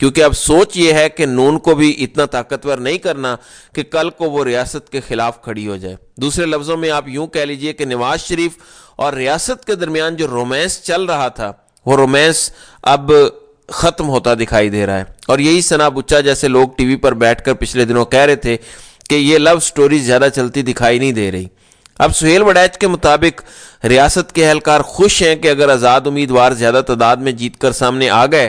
کیونکہ اب سوچ یہ ہے کہ نون کو بھی اتنا طاقتور نہیں کرنا کہ کل کو وہ ریاست کے خلاف کھڑی ہو جائے۔ دوسرے لفظوں میں آپ یوں کہہ لیجئے کہ نواز شریف اور ریاست کے درمیان جو رومانس چل رہا تھا وہ رومانس اب ختم ہوتا دکھائی دے رہا ہے، اور یہی ثنا بچہ جیسے لوگ ٹی وی پر بیٹھ کر پچھلے دنوں کہہ رہے تھے کہ یہ لو سٹوری زیادہ چلتی دکھائی نہیں دے رہی۔ اب سہیل وڑیچ کے مطابق ریاست کے اہلکار خوش ہیں کہ اگر آزاد امیدوار زیادہ تعداد میں جیت کر سامنے آ گئے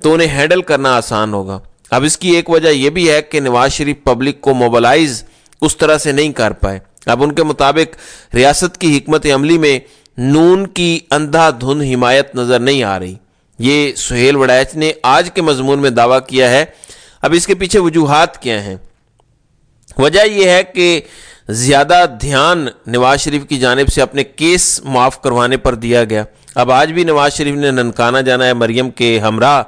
تو انہیں ہینڈل کرنا آسان ہوگا۔ اب اس کی ایک وجہ یہ بھی ہے کہ نواز شریف پبلک کو موبلائز اس طرح سے نہیں کر پائے۔ اب ان کے مطابق ریاست کی حکمت عملی میں نون کی اندھا دھند حمایت نظر نہیں آ رہی۔ یہ سہیل وڑیچ نے آج کے مضمون میں دعویٰ کیا ہے۔ اب اس کے پیچھے وجوہات کیا ہیں؟ وجہ یہ ہے کہ زیادہ دھیان نواز شریف کی جانب سے اپنے کیس معاف کروانے پر دیا گیا۔ اب آج بھی نواز شریف نے ننکانہ جانا ہے مریم کے ہمراہ۔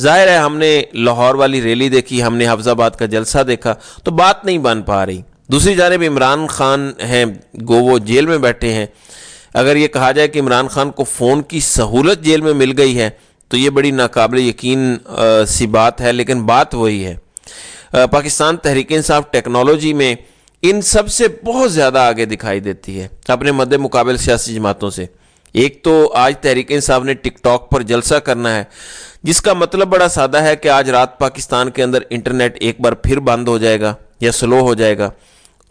ظاہر ہے ہم نے لاہور والی ریلی دیکھی، ہم نے حفظ آباد کا جلسہ دیکھا، تو بات نہیں بن پا رہی۔ دوسری جانب عمران خان ہیں، گو وہ جیل میں بیٹھے ہیں۔ اگر یہ کہا جائے کہ عمران خان کو فون کی سہولت جیل میں مل گئی ہے تو یہ بڑی ناقابل یقین سی بات ہے، لیکن بات وہی ہے۔ پاکستان تحریک انصاف ٹیکنالوجی میں ان سب سے بہت زیادہ آگے دکھائی دیتی ہے اپنے مد مقابل سیاسی جماعتوں سے۔ ایک تو آج تحریک انصاف نے ٹک ٹاک پر جلسہ کرنا ہے، جس کا مطلب بڑا سادہ ہے کہ آج رات پاکستان کے اندر انٹرنیٹ ایک بار پھر بند ہو جائے گا یا سلو ہو جائے گا،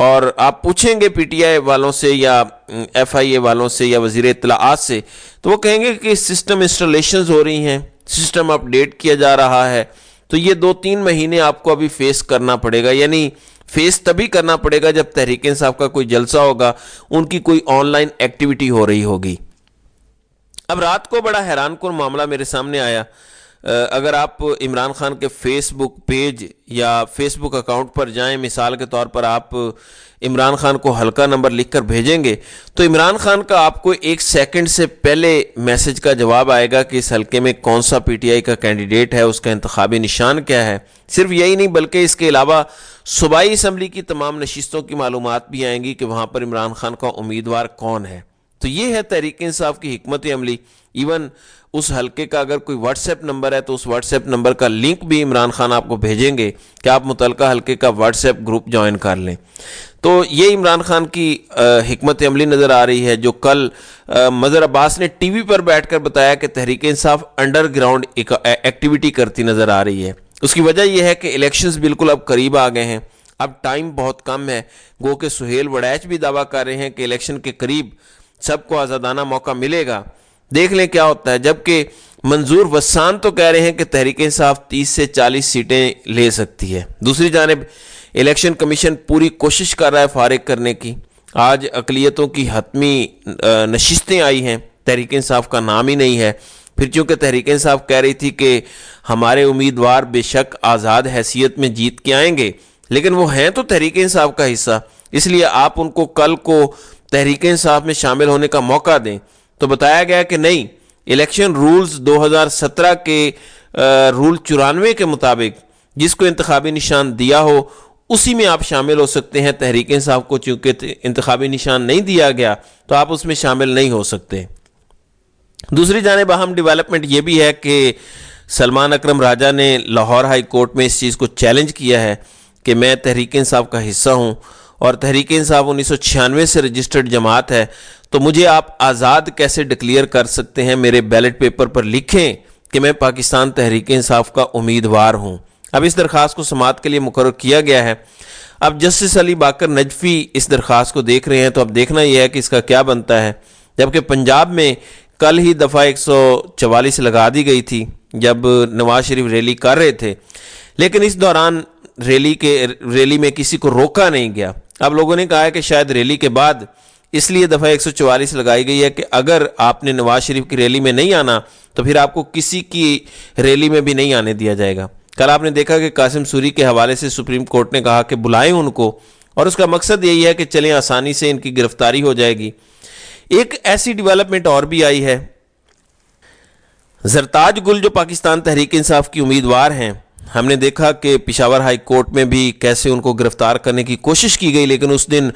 اور آپ پوچھیں گے پی ٹی آئی والوں سے یا ایف آئی اے والوں سے یا وزیر اطلاعات سے تو وہ کہیں گے کہ سسٹم انسٹالیشنز ہو رہی ہیں، سسٹم اپ ڈیٹ کیا جا رہا ہے، تو یہ 2-3 مہینے آپ کو ابھی فیس کرنا پڑے گا۔ یعنی فیس تبھی کرنا پڑے گا جب تحریک انصاف کا کوئی جلسہ ہوگا، ان کی کوئی آن لائن ایکٹیویٹی ہو رہی ہوگی۔ اب رات کو بڑا حیران کن معاملہ میرے سامنے آیا۔ اگر آپ عمران خان کے فیس بک پیج یا فیس بک اکاؤنٹ پر جائیں، مثال کے طور پر آپ عمران خان کو حلقہ نمبر لکھ کر بھیجیں گے تو عمران خان کا آپ کو 1 سیکنڈ سے پہلے میسج کا جواب آئے گا کہ اس حلقے میں کون سا پی ٹی آئی کا کینڈیڈیٹ ہے، اس کا انتخابی نشان کیا ہے۔ صرف یہی نہیں بلکہ اس کے علاوہ صوبائی اسمبلی کی تمام نشستوں کی معلومات بھی آئیں گی کہ وہاں پر عمران خان کا امیدوار کون ہے۔ تو یہ ہے تحریک انصاف کی حکمت عملی۔ ایون اس حلقے کا اگر کوئی واٹس ایپ نمبر ہے تو اس واٹس ایپ نمبر کا لنک بھی عمران خان آپ کو بھیجیں گے کہ آپ متعلقہ حلقے کا واٹس ایپ گروپ جوائن کر لیں۔ تو یہ عمران خان کی حکمت عملی نظر آ رہی ہے، جو کل مظہر عباس نے ٹی وی پر بیٹھ کر بتایا کہ Tehreek Insaf under ground activity کرتی نظر آ رہی ہے۔ اس کی وجہ یہ ہے کہ الیکشنز بالکل اب قریب آ گئے ہیں، اب ٹائم بہت کم ہے۔ گو کہ سہیل وڑیچ بھی دعویٰ کر رہے ہیں کہ الیکشن کے قریب سب کو آزادانہ موقع ملے گا، دیکھ لیں کیا ہوتا ہے۔ جبکہ منظور وسان تو کہہ رہے ہیں کہ تحریک انصاف 30 سے 40 سیٹیں لے سکتی ہے۔ دوسری جانب الیکشن کمیشن پوری کوشش کر رہا ہے فارغ کرنے کی۔ آج اقلیتوں کی حتمی نشستیں آئی ہیں، تحریک انصاف کا نام ہی نہیں ہے۔ پھر چونکہ تحریک انصاف کہہ رہی تھی کہ ہمارے امیدوار بے شک آزاد حیثیت میں جیت کے آئیں گے، لیکن وہ ہیں تو تحریک انصاف کا حصہ، اس لیے آپ ان کو کل کو تحریک انصاف میں شامل ہونے کا موقع دیں۔ تو بتایا گیا کہ نہیں، الیکشن رولز 2017 کے رول 94 کے مطابق جس کو انتخابی نشان دیا ہو اسی میں آپ شامل ہو سکتے ہیں۔ تحریک انصاف کو چونکہ انتخابی نشان نہیں دیا گیا تو آپ اس میں شامل نہیں ہو سکتے۔ دوسری جانب اہم ڈیولپمنٹ یہ بھی ہے کہ سلمان اکرم راجہ نے لاہور ہائی کورٹ میں اس چیز کو چیلنج کیا ہے کہ میں تحریک انصاف کا حصہ ہوں اور تحریک انصاف 1996 سے رجسٹرڈ جماعت ہے، تو مجھے آپ آزاد کیسے ڈکلیئر کر سکتے ہیں؟ میرے بیلٹ پیپر پر لکھیں کہ میں پاکستان تحریک انصاف کا امیدوار ہوں۔ اب اس درخواست کو سماعت کے لیے مقرر کیا گیا ہے۔ اب جسٹس علی باقر نجفی اس درخواست کو دیکھ رہے ہیں، تو اب دیکھنا یہ ہے کہ اس کا کیا بنتا ہے۔ جبکہ پنجاب میں کل ہی دفعہ 144 لگا دی گئی تھی جب نواز شریف ریلی کر رہے تھے، لیکن اس دوران ریلی میں کسی کو روکا نہیں گیا۔ اب لوگوں نے کہا ہے کہ شاید ریلی کے بعد اس لیے دفعہ 144 لگائی گئی ہے کہ اگر آپ نے نواز شریف کی ریلی میں نہیں آنا تو پھر آپ کو کسی کی ریلی میں بھی نہیں آنے دیا جائے گا۔ کل آپ نے دیکھا کہ قاسم سوری کے حوالے سے سپریم کورٹ نے کہا کہ بلائیں ان کو، اور اس کا مقصد یہی ہے کہ چلیں آسانی سے ان کی گرفتاری ہو جائے گی۔ ایک ایسی ڈیولپمنٹ اور بھی آئی ہے، زرتاج گل جو پاکستان تحریک انصاف کی امیدوار ہیں، ہم نے دیکھا کہ پشاور ہائی کورٹ میں بھی کیسے ان کو گرفتار کرنے کی کوشش کی گئی، لیکن اس دن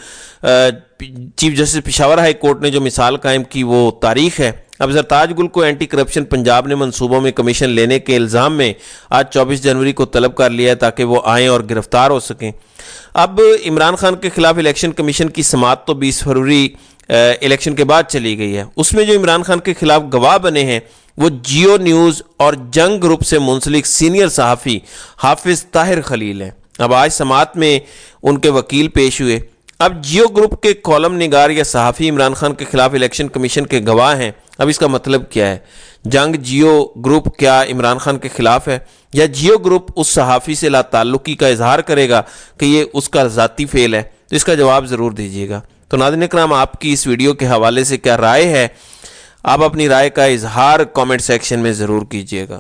chief justice Peshawar high court نے جو مثال قائم کی وہ تاریخ ہے۔ اب زرتاج گل کو اینٹی کرپشن پنجاب نے منصوبوں میں کمیشن لینے کے الزام میں آج 24 جنوری کو طلب کر لیا ہے تاکہ وہ آئیں اور گرفتار ہو سکیں۔ اب عمران خان کے خلاف الیکشن کمیشن کی سماعت تو 20 فروری الیکشن کے بعد چلی گئی ہے۔ اس میں جو عمران خان کے خلاف گواہ بنے ہیں وہ جیو نیوز اور جنگ گروپ سے منسلک سینئر صحافی حافظ طاہر خلیل ہیں۔ اب آج سماعت میں ان کے وکیل پیش ہوئے۔ اب جیو گروپ کے کالم نگار یا صحافی عمران خان کے خلاف الیکشن کمیشن کے گواہ ہیں۔ اب اس کا مطلب کیا ہے؟ جنگ جیو گروپ کیا عمران خان کے خلاف ہے، یا جیو گروپ اس صحافی سے لا تعلقی کا اظہار کرے گا کہ یہ اس کا ذاتی فعل ہے؟ تو اس کا جواب ضرور دیجیے گا۔ تو ناظرین اکرام، آپ کی اس ویڈیو کے حوالے سے کیا رائے ہے؟ آپ اپنی رائے کا اظہار کامنٹ سیکشن میں ضرور کیجیے گا۔